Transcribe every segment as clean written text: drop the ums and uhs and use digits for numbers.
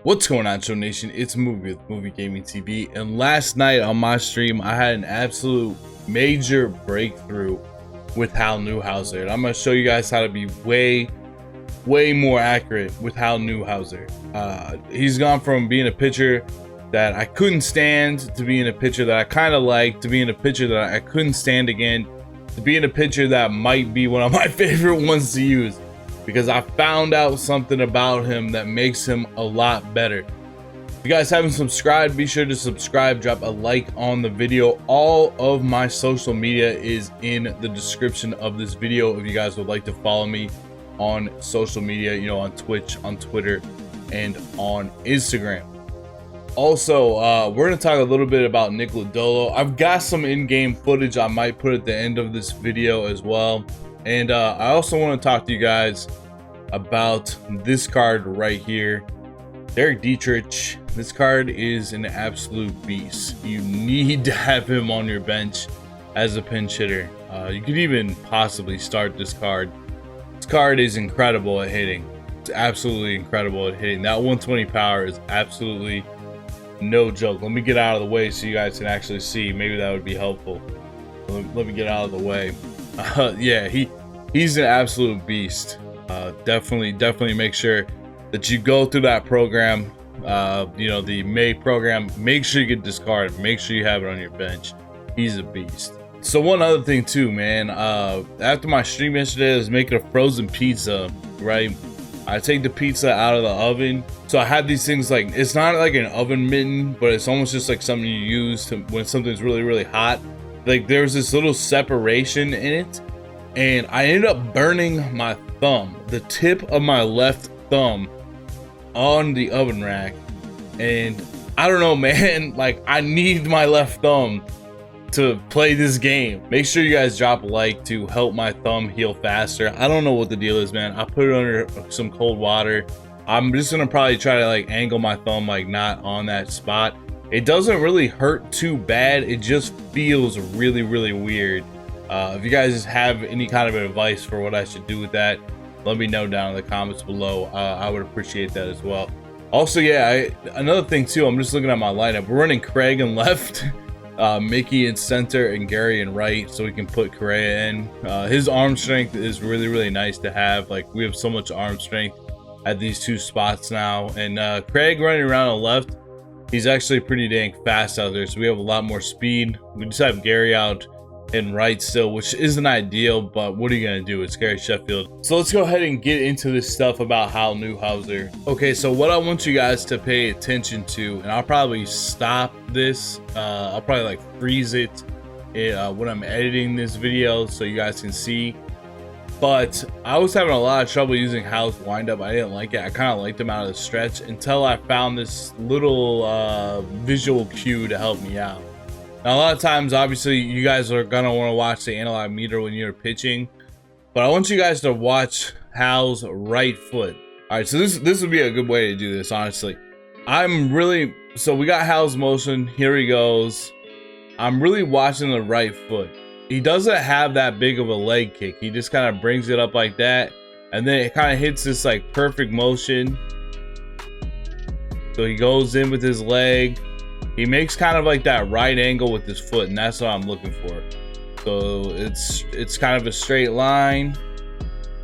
What's going on, Show Nation? It's Movie with Movie Gaming TV, and last night on my stream I had an absolute major breakthrough with Hal Newhouser, and I'm going to show you guys how to be way more accurate with Hal Newhouser. He's gone from being a pitcher that I couldn't stand to being a pitcher that I kind of liked, to being a pitcher that I couldn't stand again, to being a pitcher that might be one of my favorite ones to use, because I found out something about him that makes him a lot better. If you guys haven't subscribed, be sure to subscribe, drop a like on the video. All of my social media is in the description of this video if you guys would like to follow me on social media, you know, on Twitch, on Twitter, and on Instagram. Also, we're going to talk a little bit about Nick Lodolo. I've got some in-game footage I might put at the end of this video as well. And I also want to talk to you guys about this card right here, Dietrich. This card is an absolute beast. You need to have him on your bench as a pinch hitter. You could even possibly start this card. This card is incredible at hitting. It's absolutely incredible at hitting. That 120 power is absolutely no joke. Let me get out of the way so you guys can actually see. Maybe that would be helpful. Let me get out of the way. Yeah, he's an absolute beast. Definitely make sure that you go through that program. You know, the May program. Make sure you get this card. Make sure you have it on your bench. He's a beast. So one other thing too, man. After my stream yesterday, I was making a frozen pizza. Right, I take the pizza out of the oven. So I have these things, like, it's not like an oven mitten, but it's almost just like something you use to when something's really hot. Like, there's this little separation in it, and I ended up burning my thumb, the tip of my left thumb, on the oven rack. And I don't know, man, like, I need my left thumb to play this game. Make sure you guys drop a like to help my thumb heal faster. I don't know what the deal is, man. I put it under some cold water. I'm just gonna probably try to like angle my thumb like not on that spot. It doesn't really hurt too bad. It just feels really weird. If you guys have any kind of advice for what I should do with that, let me know down in the comments below. I would appreciate that as well. Also, yeah, another thing too, I'm just looking at my lineup. We're running Craig in left, Mickey in center, and Gary in right, so we can put Correa in. His arm strength is really nice to have. Like, we have so much arm strength at these two spots now. And Craig running around on left, he's actually pretty dang fast out there, so we have a lot more speed. We just have Gary out in right still, which isn't ideal, but what are you gonna do? It's Gary Sheffield. So let's go ahead and get into this stuff about Hal Newhouser. Okay, so what I want you guys to pay attention to, and I'll probably stop this, I'll probably like freeze it when I'm editing this video so you guys can see. But I was having a lot of trouble using Hal's windup. I didn't like it. I kind of liked him out of the stretch until I found this little visual cue to help me out. Now, a lot of times, obviously, you guys are gonna want to watch the analog meter when you're pitching, but I want you guys to watch Hal's right foot. All right, so this would be a good way to do this, honestly. So we got Hal's motion. Here he goes. I'm really watching the right foot. He doesn't have that big of a leg kick. He just kind of brings it up like that, and then it kind of hits this like perfect motion. So he goes in with his leg. He makes kind of like that right angle with his foot, and that's what I'm looking for. So it's kind of a straight line.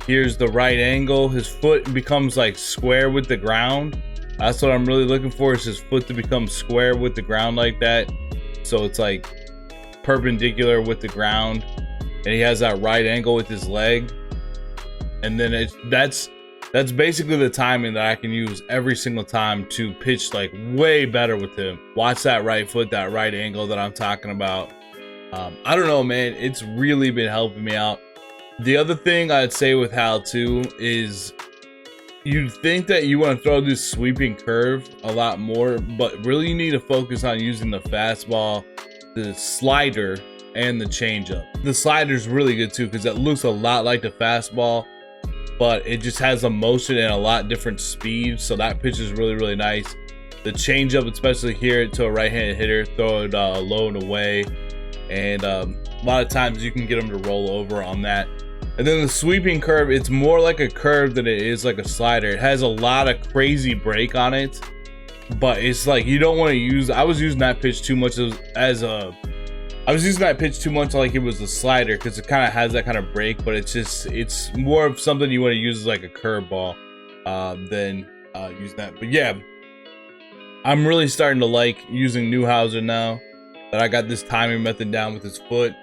Here's the right angle. His foot becomes like square with the ground. That's what I'm really looking for, is his foot to become square with the ground like that. So it's like perpendicular with the ground, and he has that right angle with his leg. And then that's basically the timing that I can use every single time to pitch like way better with him. Watch that right foot, that right angle that I'm talking about. I don't know, man, it's really been helping me out. The other thing I'd say with Hal too is, you'd think that you want to throw this sweeping curve a lot more, but really you need to focus on using the fastball, the slider, and the changeup. The slider is really good too, because it looks a lot like the fastball, but it just has a motion and a lot different speed, so that pitch is really nice. The changeup, especially here to a right-handed hitter, throw it low and away, and a lot of times you can get them to roll over on that. And then the sweeping curve, it's more like a curve than it is like a slider. It has a lot of crazy break on it, but it's like you don't want to use. I was using that pitch too much I was using that pitch too much like it was a slider, because it kind of has that kind of break, but it's more of something you want to use as like a curveball than use that. But yeah, I'm really starting to like using Newhouser now that I got this timing method down with his foot.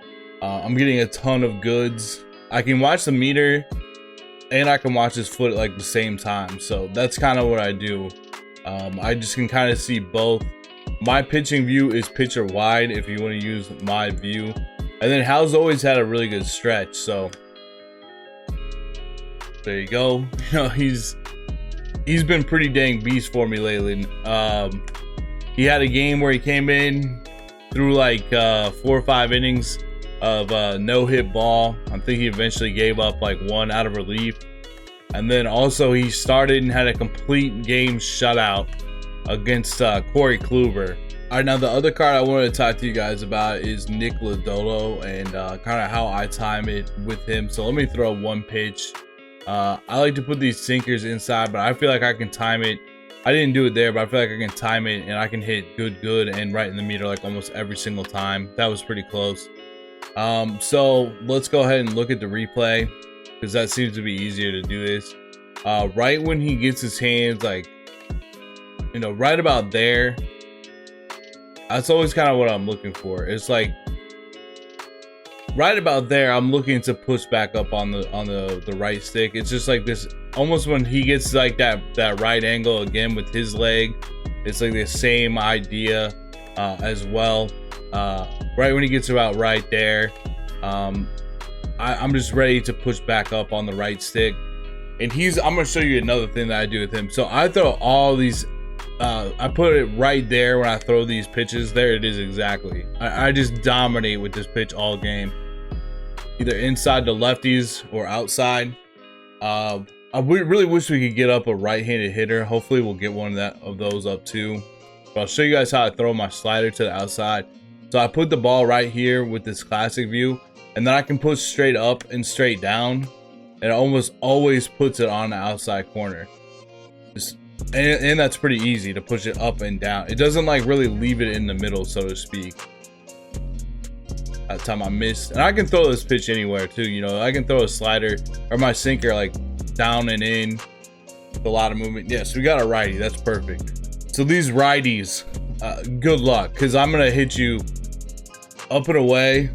I'm getting a ton of goods. I can watch the meter and I can watch his foot at like the same time, so that's kind of what I do. I just can kind of see both. My pitching view is pitcher wide if you want to use my view, and then Hal's always had a really good stretch, so there you go. You know, he's been pretty dang beast for me lately. He had a game where he came in through like 4 or 5 innings of no hit ball. I think he eventually gave up like 1 out of relief, and then also he started and had a complete game shutout against Corey Kluber. All right, now the other card I wanted to talk to you guys about is Nick Lodolo and kind of how I time it with him. So let me throw one pitch. I like to put these sinkers inside, but I feel like I can time it. I didn't do it there, but I feel like I can time it and I can hit good and right in the meter like almost every single time. That was pretty close. So let's go ahead and look at the replay, because that seems to be easier to do this. Right when he gets his hands like, you know, right about there, that's always kind of what I'm looking for. It's like right about there, I'm looking to push back up on the right stick. It's just like this, almost when he gets like that right angle again with his leg, it's like the same idea as well. Right when he gets about right there, I'm just ready to push back up on the right stick. And I'm gonna show you another thing that I do with him. So I throw all these, I put it right there when I throw these pitches. There it is exactly. I just dominate with this pitch all game, either inside the lefties or outside. I really wish we could get up a right-handed hitter. Hopefully we'll get one of those up too. But I'll show you guys how I throw my slider to the outside. So I put the ball right here with this classic view, and then I can push straight up and straight down, and it almost always puts it on the outside corner. And that's pretty easy to push it up and down. It doesn't like really leave it in the middle, so to speak. That time I missed. And I can throw this pitch anywhere too, you know. I can throw a slider or my sinker like down and in with a lot of movement. Yes, we got a righty. That's perfect. So these righties, good luck, because I'm gonna hit you up and away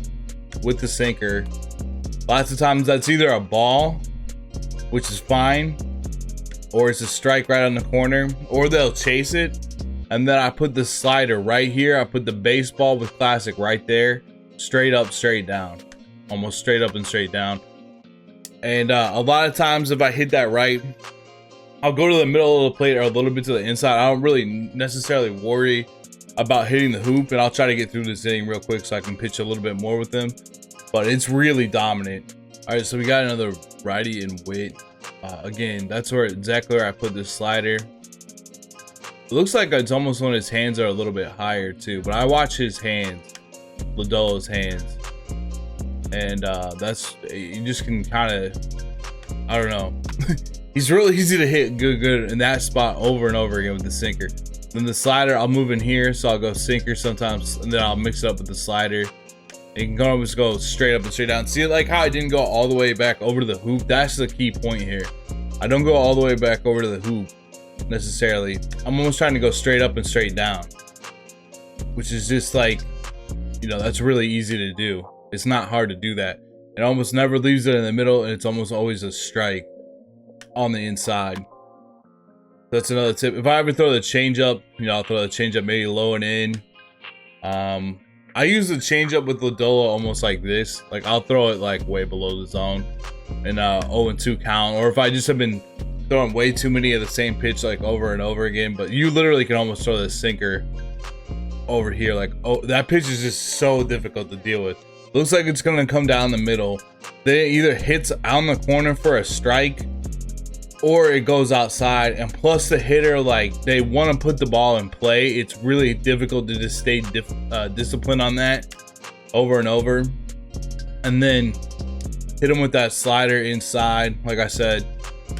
with the sinker. Lots of times that's either a ball, which is fine, or it's a strike right on the corner, or they'll chase it. And then I put the slider right here. I put the baseball with classic right there, straight up, straight down, almost straight up and straight down. And a lot of times if I hit that right, I'll go to the middle of the plate or a little bit to the inside. I don't really necessarily worry about hitting the hoop, and I'll try to get through this inning real quick so I can pitch a little bit more with them. But it's really dominant. All right, so we got another righty in Witt. Again, that's exactly where I put this slider. It looks like it's almost when his hands are a little bit higher too, but I watch his hands, Lodolo's hands, and that's, you just can kind of, I don't know. He's really easy to hit good in that spot over and over again with the sinker. Then the slider, I'll move in here, so I'll go sinker sometimes, and then I'll mix it up with the slider. You can almost go straight up and straight down. See, like how I didn't go all the way back over to the hoop? That's the key point here. I don't go all the way back over to the hoop necessarily. I'm almost trying to go straight up and straight down, which is just like, you know, that's really easy to do. It's not hard to do that. It almost never leaves it in the middle, and it's almost always a strike on the inside. That's another tip. If I ever throw the changeup, you know, I'll throw the changeup maybe low and in. I use the changeup with Lodolo almost like this. Like I'll throw it like way below the zone and 0-2 count. Or if I just have been throwing way too many of the same pitch like over and over again. But you literally can almost throw the sinker over here. Like, oh, that pitch is just so difficult to deal with. Looks like it's gonna come down the middle. Then it either hits on the corner for a strike, or it goes outside. And plus the hitter, like, they want to put the ball in play. It's really difficult to just stay disciplined on that over and over. And then hit them with that slider inside, like I said,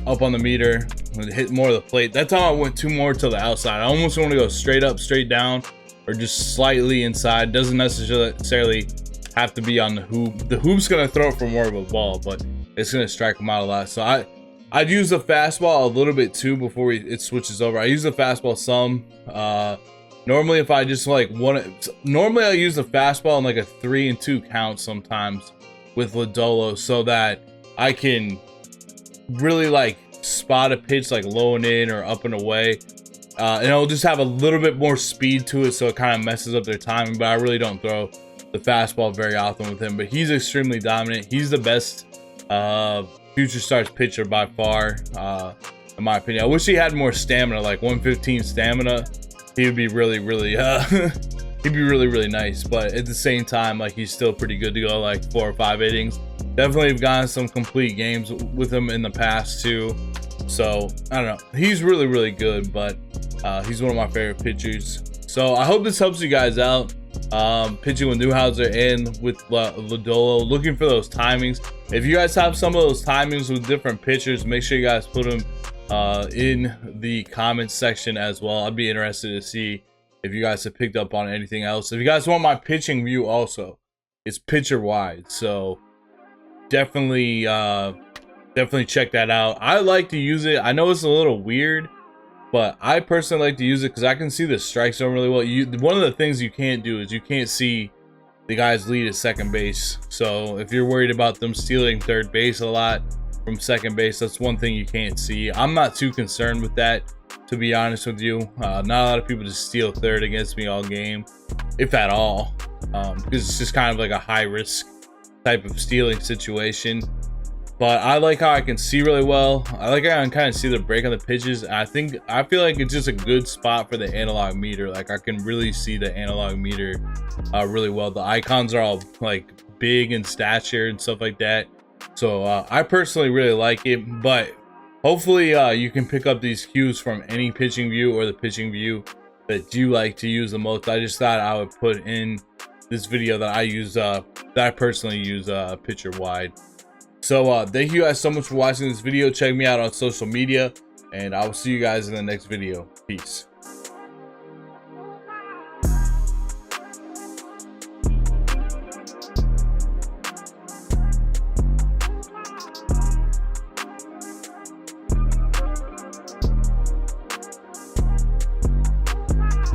up on the meter, and hit more of the plate. That time I went too more to the outside. I almost want to go straight up, straight down, or just slightly inside. Doesn't necessarily have to be on the hoop. The hoop's gonna throw it for more of a ball, but it's gonna strike him out a lot. So I'd use the fastball a little bit too before it switches over. I use the fastball some. Normally if I just like normally I use the fastball in like a 3-2 count sometimes with Lodolo, so that I can really like spot a pitch like low and in or up and away, and it'll just have a little bit more speed to it, so it kind of messes up their timing. But I really don't throw the fastball very often with him, but he's extremely dominant. He's the best future stars pitcher by far, in my opinion. I wish he had more stamina, like 115 stamina. He would be really he'd be really nice, but at the same time, like, he's still pretty good to go like 4 or 5 innings. Definitely have gotten some complete games with him in the past too, so I don't know, he's really good, but he's one of my favorite pitchers. So I hope this helps you guys out, pitching with Newhouser and with Lodolo, looking for those timings. If you guys have some of those timings with different pitchers, make sure you guys put them in the comments section as well. I'd be interested to see if you guys have picked up on anything else. If you guys want my pitching view also, it's pitcher wide, so definitely check that out. I like to use it. I know it's a little weird, but I personally like to use it because I can see the strike zone really well. One of the things you can't do is you can't see the guy's lead at second base. So if you're worried about them stealing third base a lot from second base, that's one thing you can't see. I'm not too concerned with that, to be honest with you. Not a lot of people just steal third against me all game, if at all, because it's just kind of like a high risk type of stealing situation. But I like how I can see really well. I like how I can kind of see the break on the pitches. And I feel like it's just a good spot for the analog meter. Like, I can really see the analog meter really well. The icons are all like big in stature and stuff like that. So I personally really like it, but hopefully you can pick up these cues from any pitching view or the pitching view that you like to use the most. I just thought I would put in this video that I personally use pitcher wide. So thank you guys so much for watching this video. Check me out on social media, and I will see you guys in the next video. Peace.